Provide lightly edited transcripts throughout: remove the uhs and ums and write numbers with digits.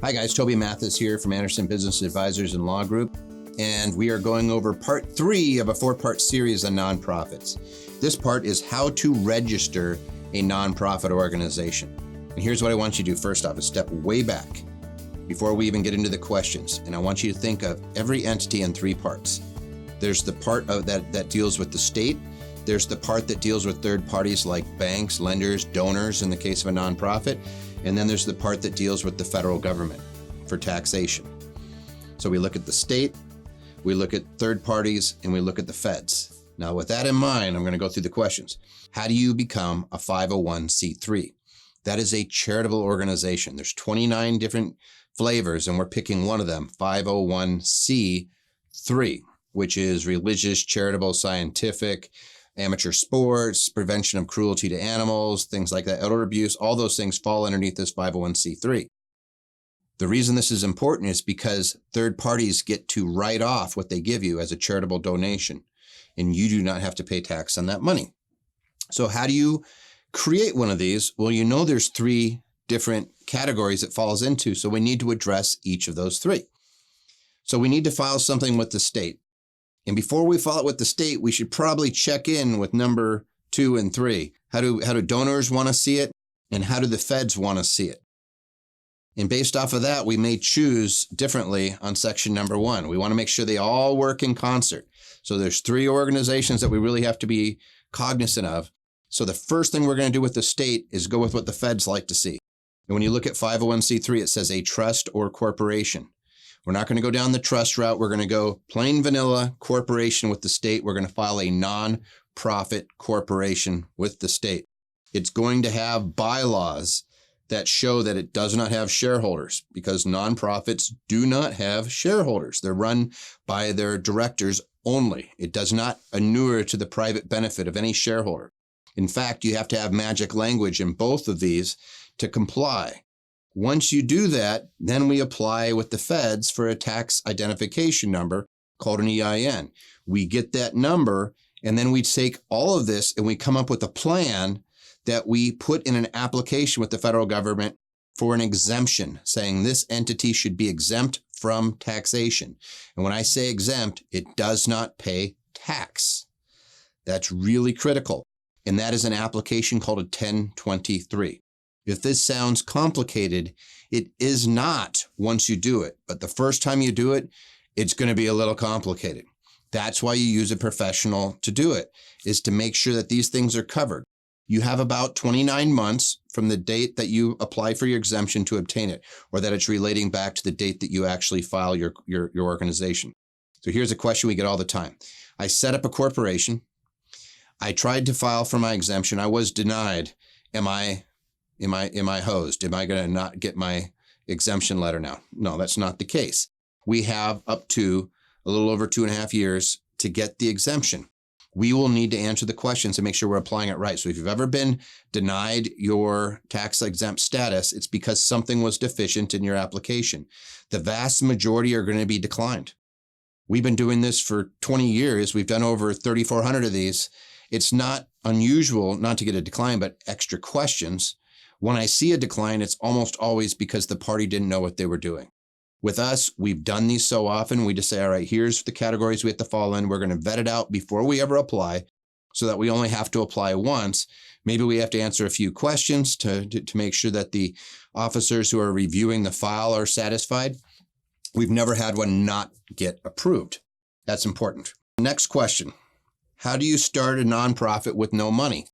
Hi guys, Toby Mathis here from Anderson Business Advisors and Law Group, and we are going over part 3 of a 4-part series on nonprofits. This part is how to register a nonprofit organization. And here's what I want you to do first off, is step way back before we even get into the questions. And I want you to think of every entity in 3 parts. There's the part of that deals with the state. There's the part that deals with third parties like banks, lenders, donors in the case of a nonprofit. And then there's the part that deals with the federal government for taxation. So we look at the state, we look at third parties, and we look at the feds. Now with that in mind, I'm going to go through the questions. How do you become a 501c3? That is a charitable organization. There's 29 different flavors, and we're picking one of them, 501c3, which is religious, charitable, scientific, amateur sports, prevention of cruelty to animals, things like that, elder abuse, all those things fall underneath this 501c3. The reason this is important is because third parties get to write off what they give you as a charitable donation, and you do not have to pay tax on that money. So how do you create one of these? Well, you know there's 3 different categories it falls into, so we need to address each of those 3. So we need to file something with the state. And before we file it with the state, we should probably check in with number 2 and 3. How do donors want to see it? And how do the feds want to see it? And based off of that, we may choose differently on section number 1. We want to make sure they all work in concert. So there's 3 organizations that we really have to be cognizant of. So the first thing we're going to do with the state is go with what the feds like to see. And when you look at 501c3, it says a trust or corporation. We're not going to go down the trust route. We're going to go plain vanilla corporation with the state. We're going to file a non-profit corporation with the state. It's going to have bylaws that show that it does not have shareholders, because nonprofits do not have shareholders. They're run by their directors only. It does not inure to the private benefit of any shareholder. In fact, you have to have magic language in both of these to comply. Once you do that, then we apply with the feds for a tax identification number called an EIN. We get that number, and then we take all of this and we come up with a plan that we put in an application with the federal government for an exemption, saying this entity should be exempt from taxation. And when I say exempt, it does not pay tax. That's really critical. And that is an application called a 1023. If this sounds complicated, it is not once you do it. But the first time you do it, it's going to be a little complicated. That's why you use a professional to do it, is to make sure that these things are covered. You have about 29 months from the date that you apply for your exemption to obtain it, or that it's relating back to the date that you actually file your organization. So here's a question we get all the time. I set up a corporation. I tried to file for my exemption. I was denied. Am I hosed? Am I going to not get my exemption letter now? No, that's not the case. We have up to a little over 2.5 years to get the exemption. We will need to answer the questions and make sure we're applying it right. So if you've ever been denied your tax exempt status, it's because something was deficient in your application. The vast majority are going to be declined. We've been doing this for 20 years. We've done over 3,400 of these. It's not unusual not to get a decline, but extra questions. When I see a decline, it's almost always because the party didn't know what they were doing. With us, we've done these so often, we just say, all right, here's the categories we have to fall in. We're going to vet it out before we ever apply, so that we only have to apply once. Maybe we have to answer a few questions to make sure that the officers who are reviewing the file are satisfied. We've never had one not get approved. That's important. Next question. How do you start a nonprofit with no money?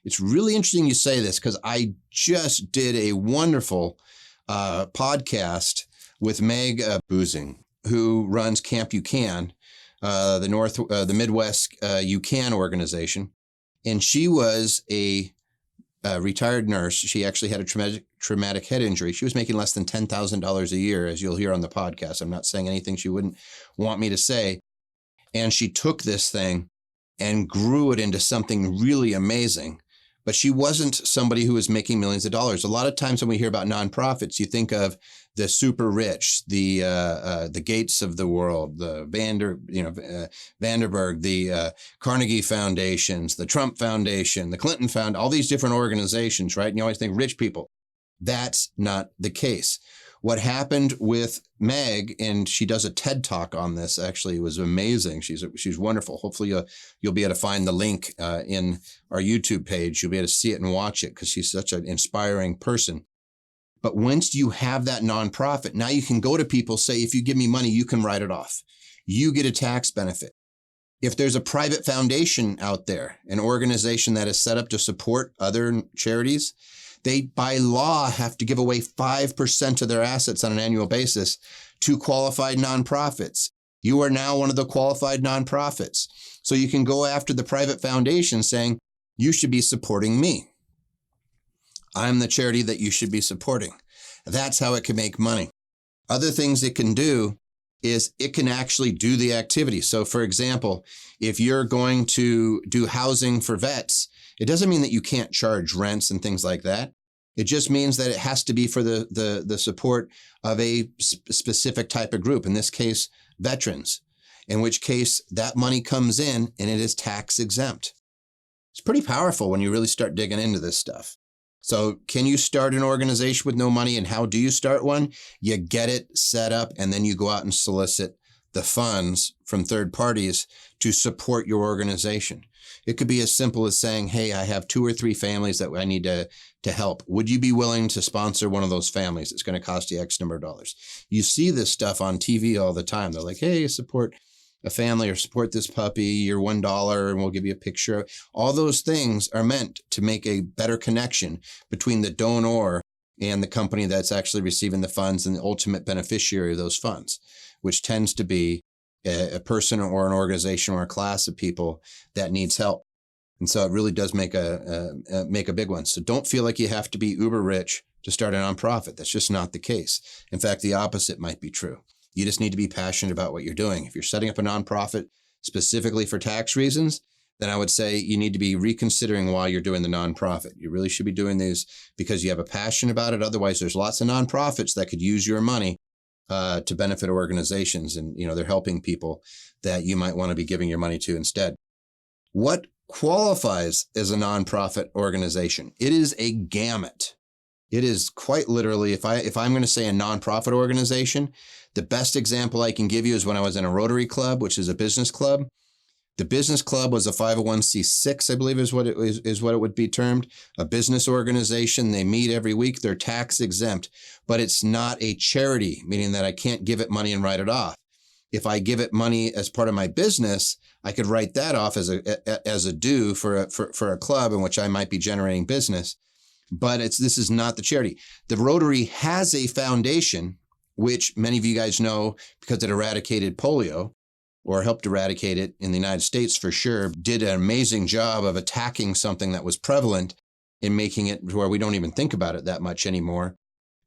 It's really interesting you say this, because I just did a wonderful podcast with Meg Boozing, who runs Camp You Can, the Midwest You Can organization. And she was a retired nurse. She actually had a traumatic head injury. She was making less than $10,000 a year, as you'll hear on the podcast. I'm not saying anything she wouldn't want me to say. And she took this thing and grew it into something really amazing. But she wasn't somebody who was making millions of dollars. A lot of times when we hear about nonprofits, you think of the super rich, the Gates of the world, the Vanderberg, the Carnegie Foundations, the Trump Foundation, the Clinton Foundation, all these different organizations, right? And you always think rich people. That's not the case. What happened with Meg, and she does a TED Talk on this, actually, it was amazing. She's wonderful. Hopefully you'll be able to find the link in our YouTube page. You'll be able to see it and watch it because she's such an inspiring person. But once you have that nonprofit, now you can go to people, say, if you give me money, you can write it off. You get a tax benefit. If there's a private foundation out there, an organization that is set up to support other charities, they, by law, have to give away 5% of their assets on an annual basis to qualified nonprofits. You are now one of the qualified nonprofits. So you can go after the private foundation saying, you should be supporting me. I'm the charity that you should be supporting. That's how it can make money. Other things it can do is it can actually do the activity. So for example, if you're going to do housing for vets, it doesn't mean that you can't charge rents and things like that. It just means that it has to be for the support of a specific type of group, in this case, veterans, in which case that money comes in and it is tax exempt. It's pretty powerful when you really start digging into this stuff. So can you start an organization with no money, and how do you start one? You get it set up, and then you go out and solicit the funds from third parties to support your organization. It could be as simple as saying, hey, I have 2 or 3 families that I need to help. Would you be willing to sponsor one of those families? It's going to cost you X number of dollars. You see this stuff on TV all the time. They're like, hey, support a family or support this puppy, you're $1 and we'll give you a picture. All those things are meant to make a better connection between the donor and the company that's actually receiving the funds and the ultimate beneficiary of those funds, which tends to be a person or an organization or a class of people that needs help. And so it really does make a big one. So don't feel like you have to be uber rich to start a nonprofit. That's just not the case. In fact, the opposite might be true. You just need to be passionate about what you're doing. If you're setting up a nonprofit specifically for tax reasons, then I would say you need to be reconsidering why you're doing the nonprofit. You really should be doing these because you have a passion about it. Otherwise, there's lots of nonprofits that could use your money to benefit organizations, and they're helping people that you might want to be giving your money to instead. What qualifies as a nonprofit organization? It is a gamut. It is quite literally, if I'm going to say a nonprofit organization, the best example I can give you is when I was in a Rotary Club, which is a business club. The business club was a 501c6, I believe is what it would be termed, a business organization. They meet every week. They're tax exempt, but it's not a charity, meaning that I can't give it money and write it off. If I give it money as part of my business, I could write that off as a due for a club in which I might be generating business. But this is not the charity. The Rotary has a foundation, which many of you guys know because it eradicated polio, or helped eradicate it in the United States for sure, did an amazing job of attacking something that was prevalent and making it to where we don't even think about it that much anymore.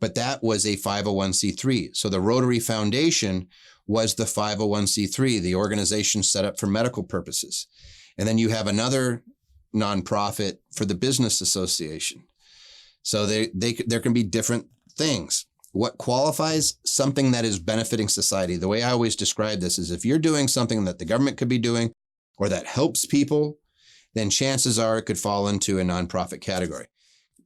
But that was a 501c3. So the Rotary Foundation was the 501c3, the organization set up for medical purposes. And then you have another nonprofit for the business association. So there can be different things. What qualifies? Something that is benefiting society. The way I always describe this is if you're doing something that the government could be doing or that helps people, then chances are it could fall into a nonprofit category.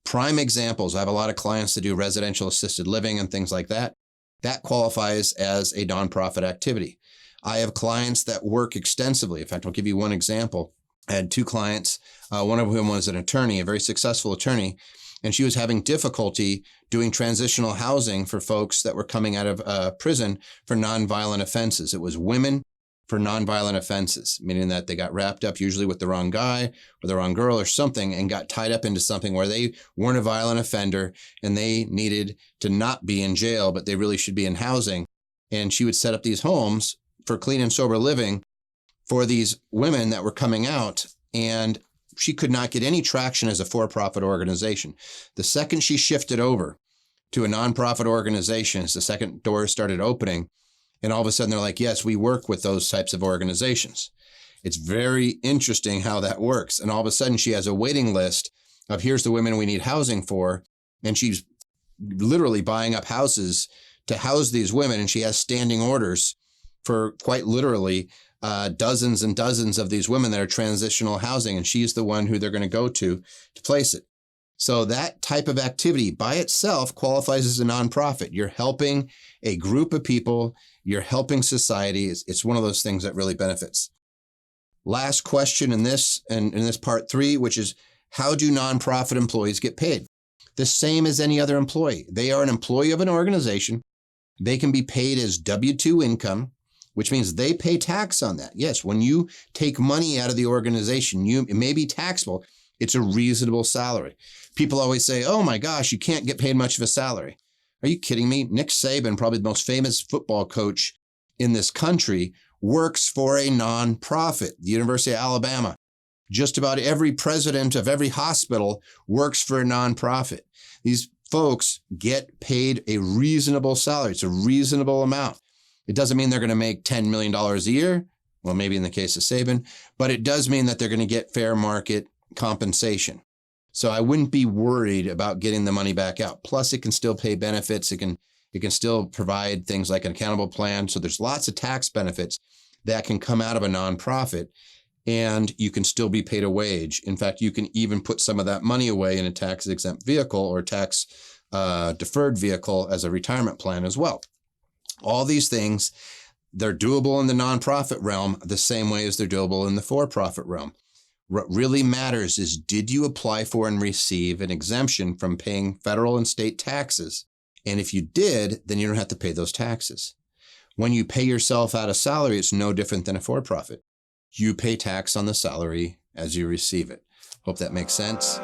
Prime examples, I have a lot of clients that do residential assisted living and things like that. That qualifies as a nonprofit activity. I have clients that work extensively. In fact, I'll give you one example. I had 2 clients. One of whom was an attorney, a very successful attorney. And she was having difficulty doing transitional housing for folks that were coming out of prison for nonviolent offenses. It was women for nonviolent offenses, meaning that they got wrapped up usually with the wrong guy or the wrong girl or something and got tied up into something where they weren't a violent offender and they needed to not be in jail, but they really should be in housing. And she would set up these homes for clean and sober living for these women that were coming out, and she could not get any traction as a for-profit organization. The second she shifted over to a nonprofit organization, as the second door started opening, and all of a sudden they're like, yes, we work with those types of organizations. It's very interesting how that works. And all of a sudden she has a waiting list of here's the women we need housing for. And she's literally buying up houses to house these women. And she has standing orders for quite literally dozens and dozens of these women that are transitional housing, and she's the one who they're going to go to place it. So that type of activity by itself qualifies as a nonprofit. You're helping a group of people. You're helping society. It's one of those things that really benefits. Last question in this part 3, which is, how do nonprofit employees get paid? The same as any other employee. They are an employee of an organization. They can be paid as W-2 income, which means they pay tax on that. Yes, when you take money out of the organization, it may be taxable. It's a reasonable salary. People always say, oh my gosh, you can't get paid much of a salary. Are you kidding me? Nick Saban, probably the most famous football coach in this country, works for a nonprofit, the University of Alabama. Just about every president of every hospital works for a nonprofit. These folks get paid a reasonable salary. It's a reasonable amount. It doesn't mean they're going to make $10 million a year. Well, maybe in the case of Saban, but it does mean that they're going to get fair market compensation. So I wouldn't be worried about getting the money back out. Plus, it can still pay benefits. It can still provide things like an accountable plan. So there's lots of tax benefits that can come out of a nonprofit, and you can still be paid a wage. In fact, you can even put some of that money away in a tax-exempt vehicle or tax deferred vehicle as a retirement plan as well. All these things, they're doable in the nonprofit realm the same way as they're doable in the for-profit realm. What really matters is, did you apply for and receive an exemption from paying federal and state taxes? And if you did, then you don't have to pay those taxes. When you pay yourself out a salary, it's no different than a for-profit. You pay tax on the salary as you receive it. Hope that makes sense.